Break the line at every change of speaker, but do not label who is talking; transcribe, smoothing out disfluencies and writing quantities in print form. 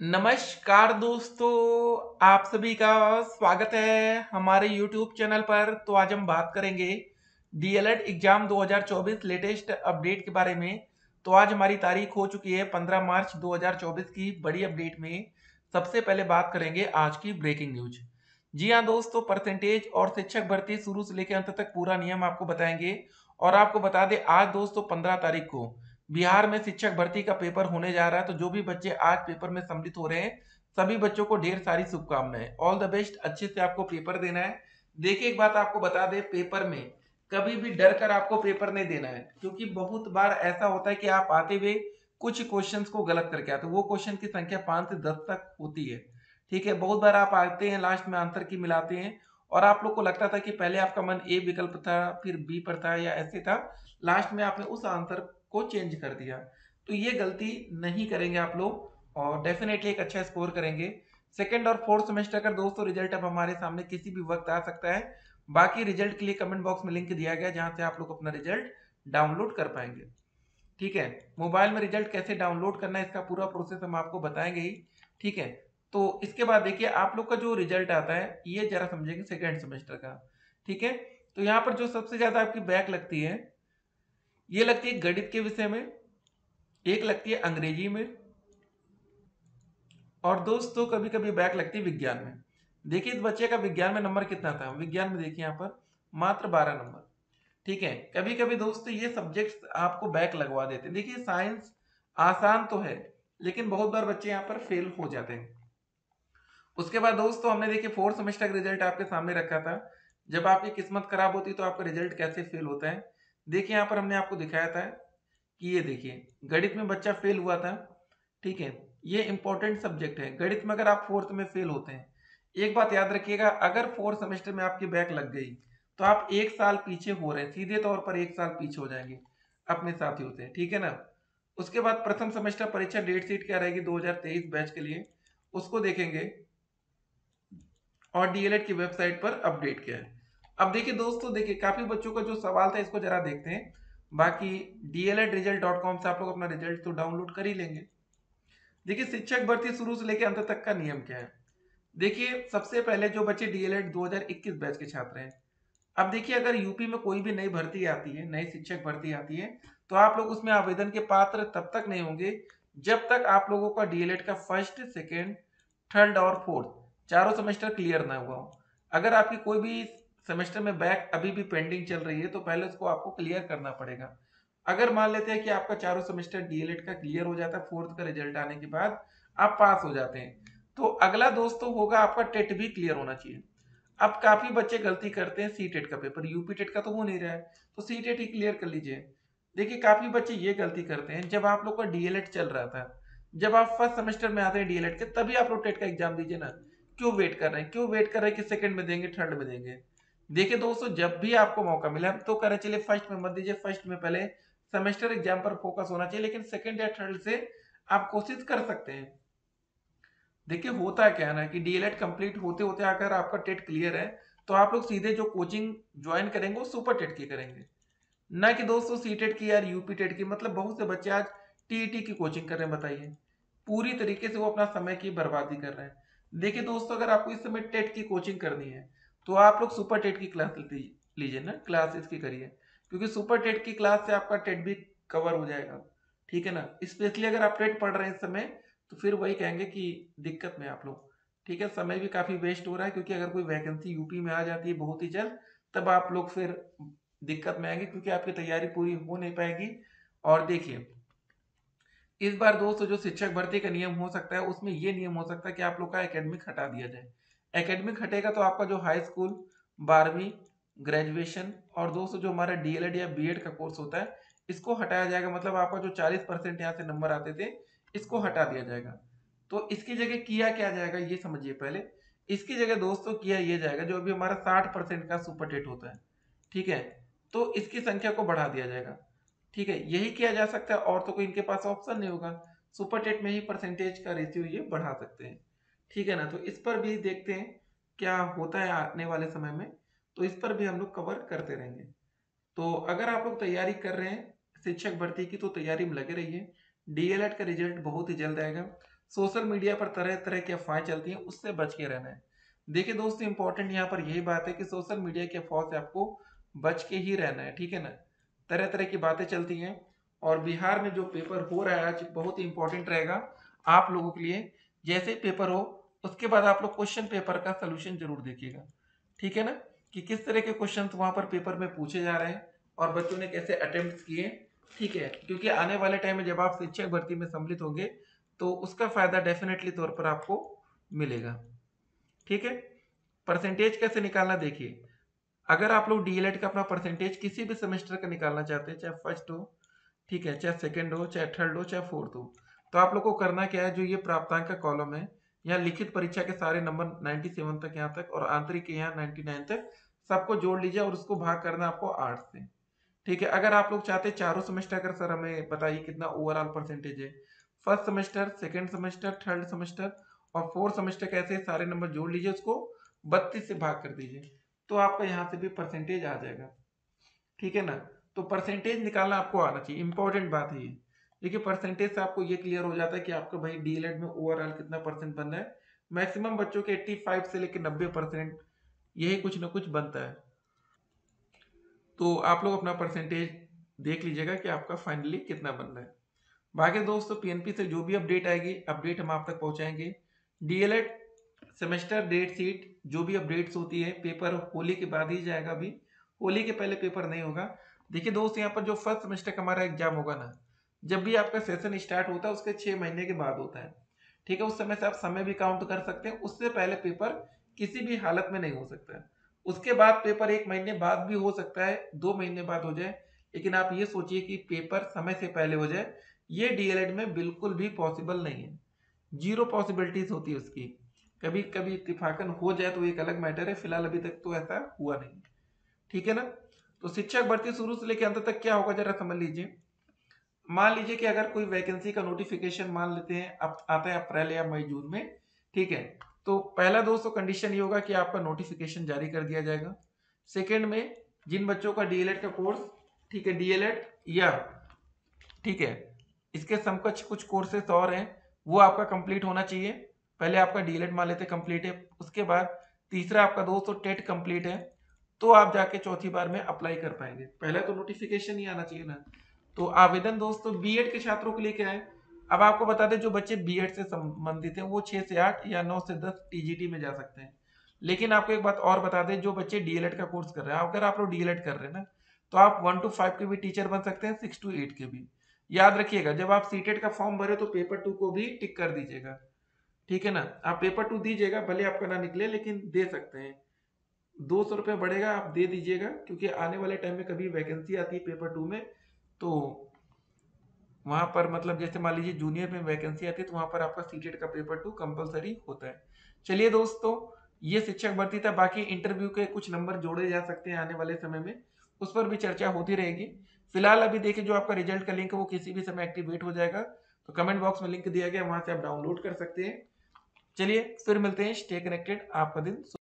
नमस्कार दोस्तों, आप सभी का स्वागत है हमारे YouTube चैनल पर। तो आज हम बात करेंगे डीएलएड एग्जाम 2024 लेटेस्ट अपडेट के बारे में। तो आज हमारी तारीख हो चुकी है 15 मार्च 2024 की। बड़ी अपडेट में सबसे पहले बात करेंगे आज की ब्रेकिंग न्यूज। जी हाँ दोस्तों, परसेंटेज और शिक्षक भर्ती शुरू से लेकर अंत तक पूरा नियम आपको बताएंगे। और आपको बता दें, आज दोस्तों 15 तारीख को बिहार में शिक्षक भर्ती का पेपर होने जा रहा है। तो जो भी बच्चे आज पेपर में सम्मिलित हो रहे हैं, सभी बच्चों को ढेर सारी शुभकामनाएं। ऑल द बेस्ट, अच्छे से आपको पेपर देना है। देखिए, एक बात आपको बता दें, पेपर में कभी भी डर कर आपको पेपर नहीं देना है, क्योंकि बहुत बार ऐसा होता है कि आप आते हुए कुछ क्वेश्चंस को गलत करके आते हो। वो क्वेश्चन की संख्या 5 से 10 तक होती है। ठीक है, बहुत बार आप आते हैं, लास्ट में आंसर की मिलाते हैं और आप लोग को लगता था कि पहले आपका मन ए विकल्प था, फिर बी पर था या ऐसे था, लास्ट में आपने उस आंसर को चेंज कर दिया। तो ये गलती नहीं करेंगे आप लोग और डेफिनेटली एक अच्छा स्कोर करेंगे। सेकंड और फोर्थ सेमेस्टर का दोस्तों रिजल्ट अब हमारे सामने किसी भी वक्त आ सकता है। बाकी रिजल्ट के लिए कमेंट बॉक्स में लिंक दिया गया है, जहां से आप लोग अपना रिजल्ट डाउनलोड कर पाएंगे। ठीक है, मोबाइल में रिजल्ट कैसे डाउनलोड करना है, इसका पूरा प्रोसेस हम आपको बताएंगे ही। ठीक है, तो इसके बाद देखिए, आप लोग का जो रिजल्ट आता है ये जरा समझेंगे सेकेंड सेमेस्टर का। ठीक है, तो यहाँ पर जो सबसे ज्यादा आपकी बैक लगती है, ये लगती है गणित के विषय में, एक लगती है अंग्रेजी में, और दोस्तों कभी कभी बैक लगती है विज्ञान में। देखिए, इस बच्चे का विज्ञान में नंबर कितना था, विज्ञान में देखिए यहाँ पर मात्र 12 नंबर। ठीक है, कभी कभी दोस्तों ये सब्जेक्ट्स आपको बैक लगवा देते हैं। देखिए, साइंस आसान तो है, लेकिन बहुत बार बच्चे यहाँ पर फेल हो जाते हैं। उसके बाद दोस्तों हमने देखिए फोर्थ सेमेस्टर का रिजल्ट आपके सामने रखा था। जब आपकी किस्मत खराब होती तो आपका रिजल्ट कैसे फेल होता है, देखिए यहाँ पर हमने आपको दिखाया था कि ये देखिए गणित में बच्चा फेल हुआ था। ठीक है, ये इंपॉर्टेंट सब्जेक्ट है। गणित में अगर आप फोर्थ में फेल होते हैं, एक बात याद रखिएगा, अगर फोर्थ सेमेस्टर में आपकी बैक लग गई तो आप एक साल पीछे हो रहे हैं, सीधे तौर पर एक साल पीछे हो जाएंगे अपने साथियों से। ठीक है ना। उसके बाद प्रथम सेमेस्टर परीक्षा डेट शीट क्या रहेगी 2023 बैच के लिए, उसको देखेंगे और डीएलएड की वेबसाइट पर अपडेट किया है। अब देखिए दोस्तों, देखिए काफी बच्चों का जो सवाल था, इसको जरा देखते हैं। बाकी dledresult.com से आप लोग अपना रिजल्ट तो डाउनलोड कर ही लेंगे। देखिए, शिक्षक भर्ती शुरू से लेकर अंत तक का नियम क्या है। देखिए, सबसे पहले जो बच्चे डीएलएड 2021 बैच के छात्र हैं, अब देखिए अगर यूपी में कोई भी नई भर्ती आती है, नई शिक्षक भर्ती आती है, तो आप लोग उसमें आवेदन के पात्र तब तक नहीं होंगे जब तक आप लोगों का डीएलएड का फर्स्ट, सेकेंड, थर्ड और फोर्थ चारों सेमेस्टर क्लियर ना हुआ हो। अगर आपकी कोई भी सेमेस्टर में बैक अभी भी पेंडिंग चल रही है, तो पहले उसको आपको क्लियर करना पड़ेगा। अगर मान लेते हैं कि आपका चारों सेमेस्टर डीएलएड का क्लियर हो जाता है, फोर्थ का रिजल्ट आने के बाद आप पास हो जाते हैं, तो अगला दोस्तों होगा आपका टेट भी क्लियर होना चाहिए। अब काफी बच्चे गलती करते हैं, सी टेट का पेपर, यूपी टेट का तो हो नहीं रहा है, तो सी टेट ही क्लियर कर लीजिए। देखिए, काफी बच्चे ये गलती करते हैं, जब आप लोग का डीएलएड चल रहा था, जब आप फर्स्ट सेमेस्टर में आते हैं डीएलएड के, तभी आप लोग टेट का एग्जाम दीजिए ना। क्यों वेट कर रहे हैं, क्यों वेट कर रहे हैं कि सेकंड में देंगे, थर्ड में देंगे। देखिए दोस्तों, जब भी आपको मौका मिले, हम तो कह रहे चलिए फर्स्ट में मत दीजिए, फर्स्ट में पहले सेमेस्टर एग्जाम पर फोकस होना चाहिए, लेकिन सेकंड या थर्ड से आप कोशिश कर सकते हैं। देखिए, होता है क्या है ना कि डीएलएड कंप्लीट होते होते अगर आपका टेट क्लियर है, तो आप लोग सीधे जो कोचिंग ज्वाइन करेंगे वो सुपर टेट की करेंगे, ना कि दोस्तों सी टेट की या यूपी टेट की। मतलब बहुत से बच्चे आज टीईटी की कोचिंग कर रहे हैं, बताइए, पूरी तरीके से वो अपना समय की बर्बादी कर रहे हैं। देखिए दोस्तों, अगर आपको इस समय टेट की कोचिंग करनी है, तो आप लोग सुपर टेट की क्लास लीजिए ना, क्लास इसकी करिए, क्योंकि सुपर टेट की क्लास से आपका टेट भी कवर हो जाएगा। ठीक है ना। स्पेशली अगर आप टेट पढ़ रहे हैं इस समय, तो फिर वही कहेंगे कि दिक्कत में आप लोग। ठीक है, समय भी काफी वेस्ट हो रहा है, क्योंकि अगर कोई वैकेंसी यूपी में आ जाती है बहुत ही जल्द, तब आप लोग फिर दिक्कत में आएंगे, क्योंकि आपकी तैयारी पूरी हो नहीं पाएगी। और देखिए, इस बार दोस्तों जो शिक्षक भर्ती का नियम हो सकता है, उसमें ये नियम हो सकता है कि आप लोग का एकेडमिक हटा दिया जाए। एकेडमिक हटेगा तो आपका जो हाई स्कूल, 12वीं, ग्रेजुएशन और दोस्तों जो हमारा डीएलएड या बीएड का कोर्स होता है, इसको हटाया जाएगा। मतलब आपका जो 40% यहाँ से नंबर आते थे, इसको हटा दिया जाएगा। तो इसकी जगह किया क्या जाएगा, ये समझिए पहले। इसकी जगह दोस्तों किया ये जाएगा, जो अभी हमारा 60% का सुपर टेट होता है, ठीक है, तो इसकी संख्या को बढ़ा दिया जाएगा। ठीक है, यही किया जा सकता है, और तो कोई इनके पास ऑप्शन नहीं होगा। सुपर टेट में ही परसेंटेज का रेशियो ये बढ़ा सकते हैं। ठीक है ना। तो इस पर भी देखते हैं क्या होता है आने वाले समय में, तो इस पर भी हम लोग कवर करते रहेंगे। तो अगर आप लोग तैयारी कर रहे हैं शिक्षक भर्ती की, तो तैयारी में लगे रहिए। डीएलएड का रिजल्ट बहुत ही जल्द आएगा। सोशल मीडिया पर तरह तरह की अफवाहें चलती हैं, उससे बच के रहना है। देखिए दोस्तों, इंपॉर्टेंट यहाँ पर यही बात है कि सोशल मीडिया की अफवाह से आपको बच के ही रहना है, ठीक है ना। तरह तरह की बातें चलती हैं, और बिहार में जो पेपर हो रहा है आज बहुत ही इंपॉर्टेंट रहेगा आप लोगों के लिए। जैसे पेपर हो उसके बाद आप लोग क्वेश्चन पेपर का सोल्यूशन जरूर देखिएगा, ठीक है ना, कि किस तरह के क्वेश्चन वहां पर पेपर में पूछे जा रहे हैं और बच्चों ने कैसे अटेम्प्ट किए, ठीक है। क्योंकि आने वाले टाइम में जब आप शिक्षक भर्ती में सम्मिलित होंगे तो उसका फायदा डेफिनेटली तौर पर आपको मिलेगा, ठीक है। परसेंटेज कैसे निकालना, देखिए, अगर आप लोग डीएलएड का अपना परसेंटेज किसी भी सेमेस्टर का निकालना चाहते हैं, चाहे फर्स्ट हो, ठीक है, चाहे सेकंड हो, चाहे थर्ड हो, चाहे फोर्थ हो, तो आप लोग को करना क्या है, जो ये प्राप्तांक का कॉलम है, यहाँ लिखित परीक्षा के सारे नंबर 97 तक यहाँ तक और आंतरिक के यहाँ 99 तक सबको जोड़ लीजिए और उसको भाग करना आपको 8 से, ठीक है। अगर आप लोग चाहते हैं चारों सेमेस्टर कर, सर हमें बताइए कितना ओवरऑल परसेंटेज है, first semester, second semester, third semester और फोर्थ सेमेस्टर, कैसे सारे नंबर जोड़ लीजिए, उसको 32 से भाग कर दीजिए, तो आपका यहाँ से भी परसेंटेज आ जाएगा, ठीक है ना। तो परसेंटेज निकालना आपको आना चाहिए, इंपॉर्टेंट बात है ये। देखिए, परसेंटेज से आपको ये क्लियर हो जाता है कि आपका भाई डीएलएड में ओवरऑल कितना परसेंट बन रहा है। मैक्सिमम बच्चों के 85 से लेकर 90% यही कुछ ना कुछ बनता है। तो आप लोग अपना परसेंटेज देख लीजिएगा कि आपका फाइनली कितना बन रहा है। बाकी दोस्तों, पीएनपी से जो भी अपडेट आएगी, अपडेट हम आप तक पहुंचाएंगे। डीएलएड सेमेस्टर डेट शीट जो भी अपडेट्स होती है, पेपर होली के बाद ही जाएगा, अभी होली के पहले पेपर नहीं होगा। देखिए दोस्त, यहाँ पर जो फर्स्ट सेमेस्टर का हमारा एग्जाम होगा ना, जब भी आपका सेशन स्टार्ट होता है उसके 6 महीने के बाद होता है, ठीक है। उस समय से आप समय भी काउंट कर सकते हैं, उससे पहले पेपर किसी भी हालत में नहीं हो सकता है। उसके बाद पेपर 1 महीने बाद भी हो सकता है, 2 महीने बाद हो जाए, लेकिन आप ये सोचिए कि पेपर समय से पहले हो जाए, ये डीएलएड में बिल्कुल भी पॉसिबल नहीं है, जीरो पॉसिबिलिटीज होती है उसकी। कभी कभी इत्तेफाकन हो जाए तो एक अलग मैटर है, फिलहाल अभी तक तो ऐसा हुआ नहीं, ठीक है ना। तो शिक्षक भर्ती शुरू से लेकर अंत तक क्या होगा जरा समझ लीजिए। मान लीजिए कि अगर कोई वैकेंसी का नोटिफिकेशन मान लेते हैं अब आता है अप्रैल या मई जून में, ठीक है, तो पहला दोस्तों कंडीशन ये होगा कि आपका नोटिफिकेशन जारी कर दिया जाएगा। सेकंड में, जिन बच्चों का डीएलएड का कोर्स, ठीक है, डीएलएड या, ठीक है, इसके समकक्ष कुछ कोर्सेस और हैं, वो आपका कंप्लीट होना चाहिए। पहले आपका डीएलएड मान लेते कंप्लीट है, उसके बाद तीसरा आपका दोस्तों टेट कंप्लीट है, तो आप जाके चौथी बार में अप्लाई कर पाएंगे। पहले तो नोटिफिकेशन ही आना चाहिए ना। तो आवेदन दोस्तों बीएड के छात्रों के लिए क्या है, अब आपको बता दें, जो बच्चे बीएड से संबंधित हैं वो 6 से 8 या 9 से 10 टीजीटी में जा सकते हैं। लेकिन आपको एक बात और बता दें, जो बच्चे डीएलएड का कोर्स कर रहे हैं, अगर आप लोग डीएलएड कर रहे हैं ना, तो आप 1 to 5 के भी टीचर बन सकते हैं, 6 to 8 के भी। याद रखिएगा, जब आप सीटेट का फॉर्म भरे तो पेपर 2 को भी टिक कर दीजिएगा, ठीक है ना। आप पेपर 2 दीजिएगा, भले आपका ना निकले लेकिन दे सकते हैं। 200 रुपये बढ़ेगा, आप दे दीजिएगा, क्योंकि आने वाले टाइम में कभी वैकेंसी आती है पेपर 2 में, तो वहां पर मतलब जैसे मान लीजिए जूनियर में वैकेंसी आती है तो वहां पर आपका सीटेट का पेपर 2 कंपलसरी होता है। चलिए दोस्तों, ये शिक्षक भर्ती था, बाकी इंटरव्यू के कुछ नंबर जोड़े जा सकते हैं आने वाले समय में, उस पर भी चर्चा होती रहेगी। फिलहाल अभी देखिए, जो आपका रिजल्ट का लिंक है वो किसी भी समय एक्टिवेट हो जाएगा, तो कमेंट बॉक्स में लिंक दिया गया, वहां से आप डाउनलोड कर सकते हैं। चलिए फिर मिलते हैं, स्टे कनेक्टेड, आपका दिन